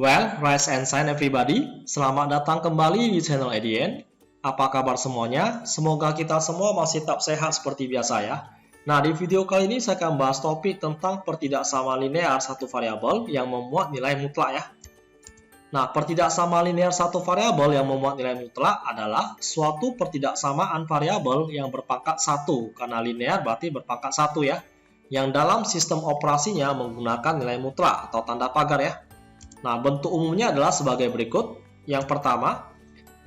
Well, rise and shine everybody. Selamat datang kembali di channel EDN. Apa kabar semuanya? Semoga kita semua masih tetap sehat seperti biasa ya. Nah, di video kali ini saya akan bahas topik tentang pertidaksamaan linear satu variabel yang memuat nilai mutlak ya. Nah, pertidaksamaan linear satu variabel yang memuat nilai mutlak adalah suatu pertidaksamaan variabel yang berpangkat 1, karena linear berarti berpangkat 1 ya, yang dalam sistem operasinya menggunakan nilai mutlak atau tanda pagar ya. Nah, bentuk umumnya adalah sebagai berikut. Yang pertama,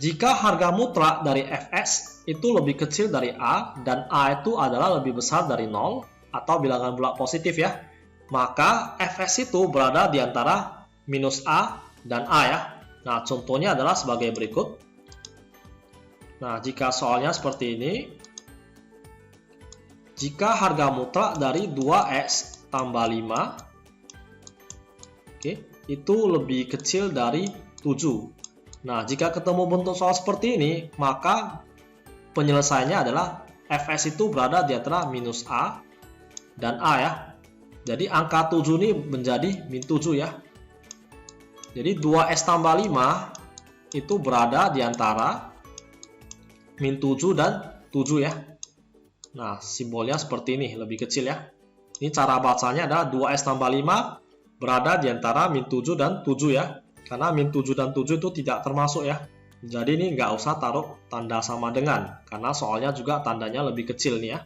jika harga mutlak dari Fs itu lebih kecil dari A dan A itu adalah lebih besar dari 0 atau bilangan bulat positif ya, maka Fs itu berada di antara minus A dan A ya. Nah, contohnya adalah sebagai berikut. Nah, jika soalnya seperti ini, jika harga mutlak dari 2x tambah 5 itu lebih kecil dari 7. Nah, jika ketemu bentuk soal seperti ini, maka penyelesaiannya adalah Fs itu berada di antara minus A dan A ya. Jadi angka 7 ini menjadi min 7 ya. Jadi 2x tambah 5 itu berada di antara min 7 dan 7 ya. Nah, simbolnya seperti ini, lebih kecil ya. Ini cara bacanya adalah 2x tambah 5 berada di antara min 7 dan 7 ya. Karena min 7 dan 7 itu tidak termasuk ya. Jadi ini nggak usah taruh tanda sama dengan, karena soalnya juga tandanya lebih kecil nih ya.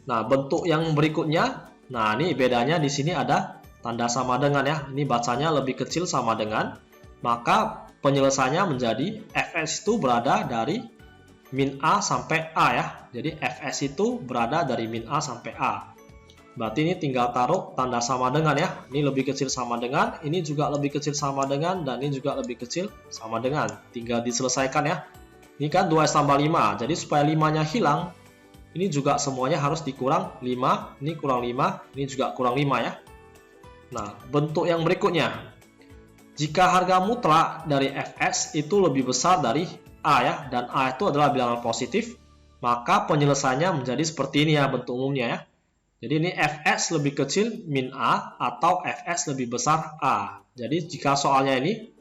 Nah, bentuk yang berikutnya, nah ini bedanya di sini ada tanda sama dengan ya. Ini bacanya lebih kecil sama dengan, maka penyelesaiannya menjadi Fs itu berada dari min A sampai A ya. Jadi Fs itu berada dari min A sampai A. Berarti ini tinggal taruh tanda sama dengan ya. Ini lebih kecil sama dengan, ini juga lebih kecil sama dengan, dan ini juga lebih kecil sama dengan. Tinggal diselesaikan ya. Ini kan 2x tambah 5. Jadi supaya 5-nya hilang, ini juga semuanya harus dikurang 5. Ini kurang 5, ini juga kurang 5 ya. Nah, bentuk yang berikutnya. Jika harga mutlak dari Fs itu lebih besar dari A ya, dan A itu adalah bilangan positif, maka penyelesaiannya menjadi seperti ini ya bentuk umumnya ya. Jadi ini Fs lebih kecil min A atau Fs lebih besar A. Jadi jika soalnya ini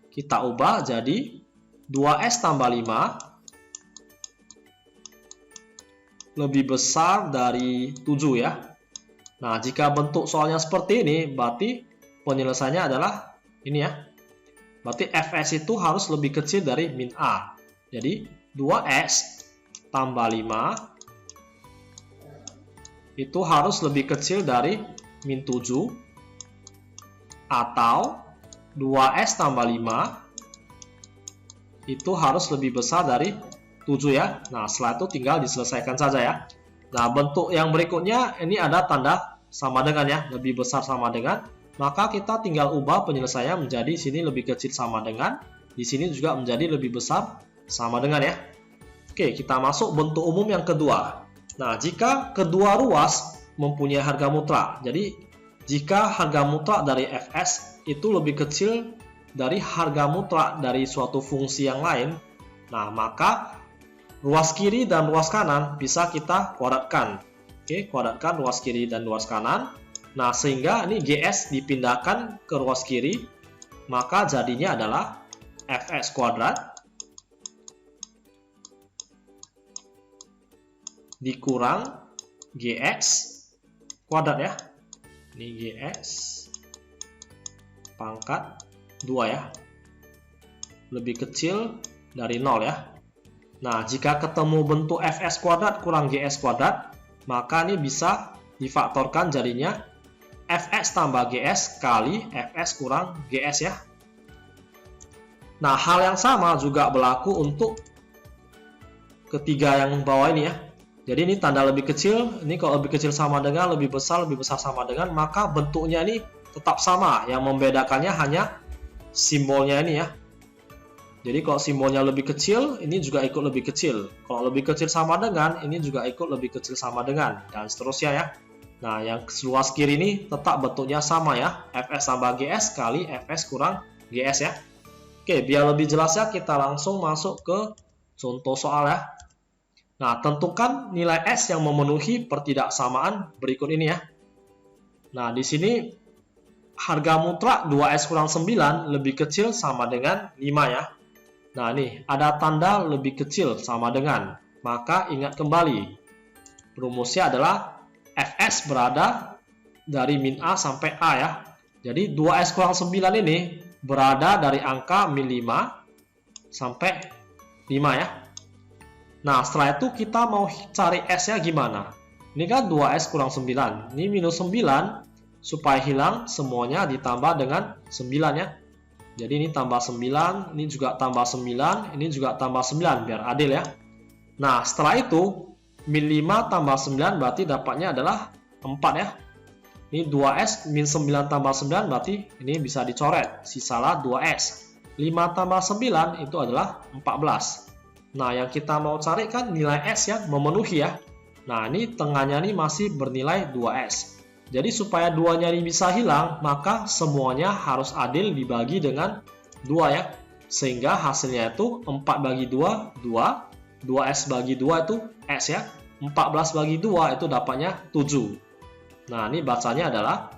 kita ubah jadi 2s tambah 5 lebih besar dari 7 ya. Nah, jika bentuk soalnya seperti ini, berarti penyelesaiannya adalah ini ya. Berarti Fs itu harus lebih kecil dari min A. Jadi 2s tambah 5 itu harus lebih kecil dari min 7 atau 2s tambah 5 itu harus lebih besar dari 7 ya. Nah, setelah itu tinggal diselesaikan saja ya. Nah, bentuk yang berikutnya ini ada tanda sama dengan ya, lebih besar sama dengan, maka kita tinggal ubah penyelesaian menjadi sini lebih kecil sama dengan, di sini juga menjadi lebih besar sama dengan ya. Oke, kita masuk bentuk umum yang kedua. Nah, jika kedua ruas mempunyai harga mutlak, jadi jika harga mutlak dari Fs itu lebih kecil dari harga mutlak dari suatu fungsi yang lain, nah maka ruas kiri dan ruas kanan bisa kita kuadratkan. Oke, kuadratkan ruas kiri dan ruas kanan. Nah, sehingga ini Gs dipindahkan ke ruas kiri, maka jadinya adalah Fs kuadrat dikurang Gx kuadrat ya. Ini Gx pangkat 2 ya. Lebih kecil dari 0 ya. Nah, jika ketemu bentuk Fs kuadrat kurang Gs kuadrat, maka ini bisa difaktorkan jadinya Fs tambah Gs kali Fs kurang Gs ya. Nah, hal yang sama juga berlaku untuk ketiga yang bawah ini ya. Jadi ini tanda lebih kecil, ini kalau lebih kecil sama dengan, lebih besar sama dengan, maka bentuknya ini tetap sama. Yang membedakannya hanya simbolnya ini ya. Jadi kalau simbolnya lebih kecil, ini juga ikut lebih kecil. Kalau lebih kecil sama dengan, ini juga ikut lebih kecil sama dengan, dan seterusnya ya. Nah, yang luas kiri ini tetap bentuknya sama ya. Fs tambah Gs kali Fs kurang Gs ya. Oke, biar lebih jelas ya, kita langsung masuk ke contoh soal ya. Nah, tentukan nilai S yang memenuhi pertidaksamaan berikut ini ya. Nah, di sini harga mutlak 2S kurang 9 lebih kecil sama dengan 5 ya. Nah nih, ada tanda lebih kecil sama dengan. Maka ingat kembali, rumusnya adalah Fs berada dari min A sampai A ya. Jadi 2S kurang 9 ini berada dari angka min 5 sampai 5 ya. Nah setelah itu kita mau cari S nya gimana? Ini kan 2S kurang 9. Ini minus 9. Supaya hilang, semuanya ditambah dengan 9 ya. Jadi ini tambah 9, ini juga tambah 9, ini juga tambah 9, biar adil ya. Nah, setelah itu, min 5 tambah 9 berarti dapatnya adalah 4 ya. Ini 2S, min 9 tambah 9 berarti ini bisa dicoret. Sisalah 2S. 5 tambah 9 itu adalah 14. Nah, yang kita mau cari kan nilai S ya, memenuhi ya. Nah, ini tengahnya ini masih bernilai 2S. Jadi supaya 2-nya ini bisa hilang, maka semuanya harus adil dibagi dengan 2 ya. Sehingga hasilnya itu 4 bagi 2, 2. 2S bagi 2 itu S ya. 14 bagi 2 itu dapatnya 7. Nah, ini bacanya adalah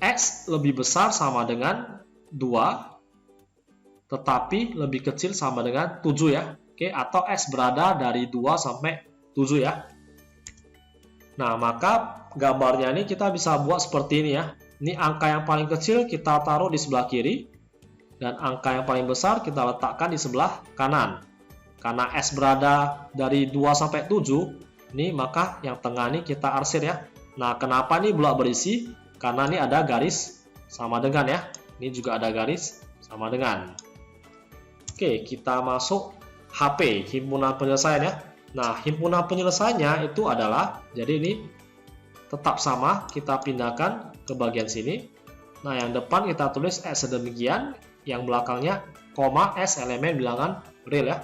S lebih besar sama dengan 2, tetapi lebih kecil sama dengan 7 ya. Oke, atau S berada dari 2 sampai 7 ya. Nah, maka gambarnya ini kita bisa buat seperti ini ya. Ini angka yang paling kecil kita taruh di sebelah kiri. Dan angka yang paling besar kita letakkan di sebelah kanan. Karena S berada dari 2 sampai 7, ini maka yang tengah ini kita arsir ya. Nah, kenapa ini bulat berisi? Karena ini ada garis sama dengan ya. Ini juga ada garis sama dengan. Oke, kita masuk HP, himpunan penyelesaian ya. Nah, himpunan penyelesaiannya itu adalah, jadi ini tetap sama, kita pindahkan ke bagian sini. Nah, yang depan kita tulis S sedemikian, yang belakangnya koma S elemen bilangan real ya.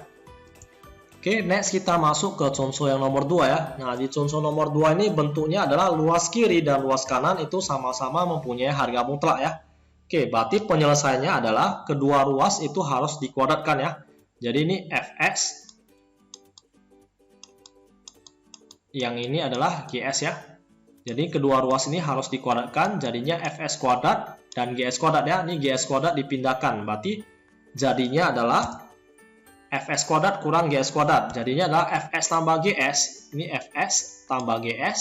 Oke, next kita masuk ke contoh yang nomor 2 ya. Nah, di contoh nomor 2 ini bentuknya adalah luas kiri dan luas kanan itu sama-sama mempunyai harga mutlak ya. Oke, berarti penyelesaiannya adalah kedua ruas itu harus dikuadratkan ya. Jadi ini Fx, yang ini adalah GS ya. Jadi kedua ruas ini harus dikuadratkan, jadinya Fs kuadrat dan GS kuadrat ya. Ini GS kuadrat dipindahkan, berarti jadinya adalah Fs kuadrat kurang GS kuadrat. Jadinya adalah Fs tambah GS. Ini Fs tambah GS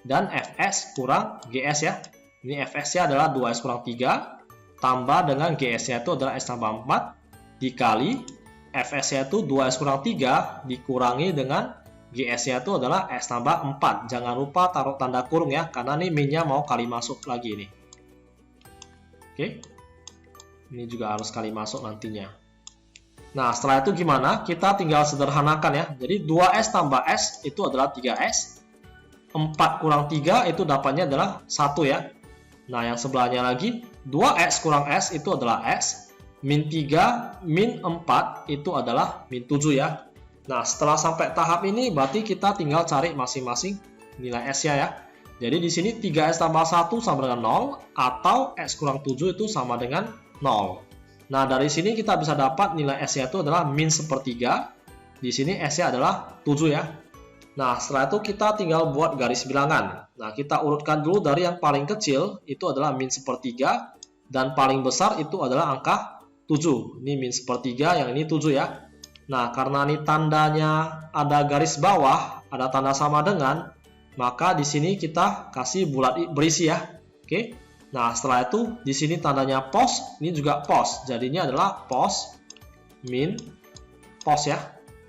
dan Fs kurang GS ya. Ini Fs-nya adalah 2S kurang 3 tambah dengan GS-nya itu adalah S tambah 4 dikali Fs-nya itu 2S kurang 3 dikurangi dengan GS-nya itu adalah S tambah 4. Jangan lupa taruh tanda kurung ya, karena ini min-nya mau kali masuk lagi nih. Oke. Ini juga harus kali masuk nantinya. Nah, setelah itu gimana? Kita tinggal sederhanakan ya. Jadi 2S tambah S itu adalah 3S. 4 kurang 3 itu dapatnya adalah 1 ya. Nah, yang sebelahnya lagi 2S kurang S itu adalah S. Min 3, min 4 itu adalah min 7 ya. Nah, setelah sampai tahap ini berarti kita tinggal cari masing-masing nilai S-nya ya. Jadi di sini 3S tambah 1 sama dengan 0 atau S kurang 7 itu sama dengan 0. Nah, dari sini kita bisa dapat nilai S-nya itu adalah min sepertiga. Di sini S-nya adalah 7 ya. Nah, setelah itu kita tinggal buat garis bilangan. Nah, kita urutkan dulu dari yang paling kecil itu adalah min sepertiga dan paling besar itu adalah angka 7. Ini min sepertiga, yang ini 7 ya. Nah, karena ini tandanya ada garis bawah, ada tanda sama dengan, maka di sini kita kasih bulat berisi ya. Oke. Nah, setelah itu di sini tandanya pos, ini juga pos. Jadinya adalah pos min pos ya.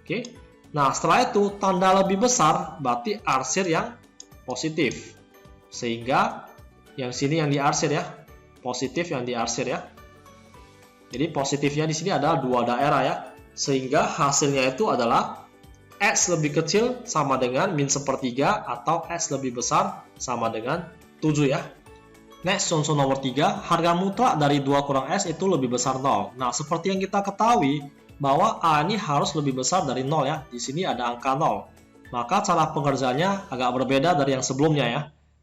Oke. Nah, setelah itu tanda lebih besar berarti arsir yang positif. Sehingga yang sini yang diarsir ya. Positif yang diarsir ya. Jadi positifnya di sini adalah dua daerah ya. Sehingga hasilnya itu adalah S lebih kecil sama dengan min sepertiga atau S lebih besar sama dengan 7 ya. Next, contoh nomor 3, harga mutlak dari 2 kurang S itu lebih besar 0. Nah, seperti yang kita ketahui bahwa A ini harus lebih besar dari 0 ya. Di sini ada angka 0. Maka cara pengerjaannya agak berbeda dari yang sebelumnya ya.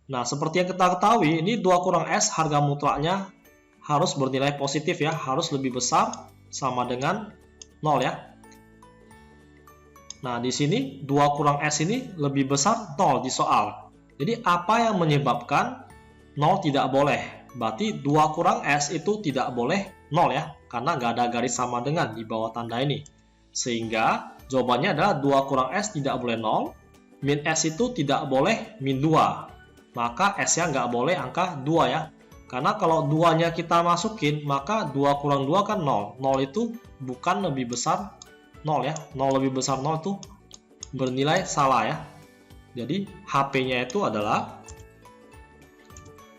Nah, seperti yang kita ketahui, ini 2 kurang S harga mutlaknya harus bernilai positif ya, harus lebih besar sama dengan 0 ya. Nah, di sini 2 kurang S ini lebih besar 0 di soal. Jadi apa yang menyebabkan 0 tidak boleh? Berarti 2 kurang S itu tidak boleh 0 ya, karena nggak ada garis sama dengan di bawah tanda ini. Sehingga jawabannya adalah 2 kurang S tidak boleh 0, min S itu tidak boleh min 2. Maka S-nya nggak boleh angka 2 ya. Karena kalau 2-nya kita masukin, maka 2 kurang 2 kan 0. 0 itu bukan lebih besar 0 ya. 0 lebih besar 0 itu bernilai salah ya. Jadi HP-nya itu adalah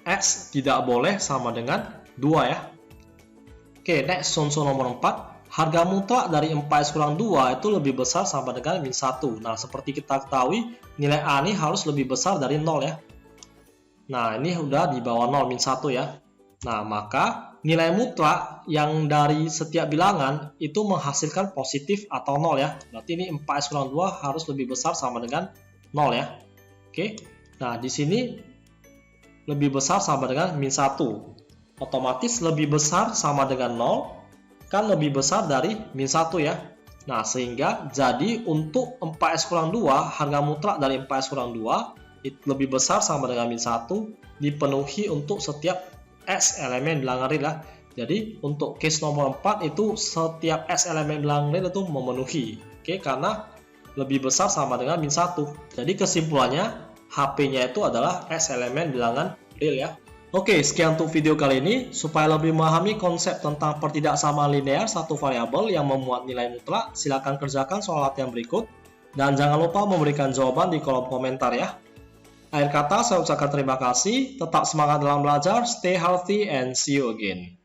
X tidak boleh sama dengan 2 ya. Oke, next contoh nomor 4. Harga mutlak dari 4X kurang 2 itu lebih besar sama dengan min 1. Nah, seperti kita ketahui, nilai A ini harus lebih besar dari 0 ya. Nah, ini udah di bawah 0, min 1 ya. Nah, maka nilai mutlak yang dari setiap bilangan itu menghasilkan positif atau 0 ya. Berarti ini 4X kurang 2 harus lebih besar sama dengan 0 ya. Oke. Nah, di sini lebih besar sama dengan min 1. Otomatis lebih besar sama dengan 0 kan lebih besar dari min 1 ya. Nah, sehingga jadi untuk 4X kurang 2, harga mutlak dari 4X kurang 2 lebih besar sama dengan min 1 dipenuhi untuk setiap S elemen bilangan real ya. Jadi untuk case nomor 4 itu setiap S elemen bilangan real itu memenuhi. Oke, karena lebih besar sama dengan min 1. Jadi kesimpulannya HP-nya itu adalah S elemen bilangan real ya. Oke, sekian untuk video kali ini. Supaya lebih memahami konsep tentang pertidaksamaan linear satu variabel yang memuat nilai mutlak, silakan kerjakan soal latihan berikut. Dan jangan lupa memberikan jawaban di kolom komentar ya. Akhir kata, saya ucapkan terima kasih, tetap semangat dalam belajar, stay healthy, and see you again.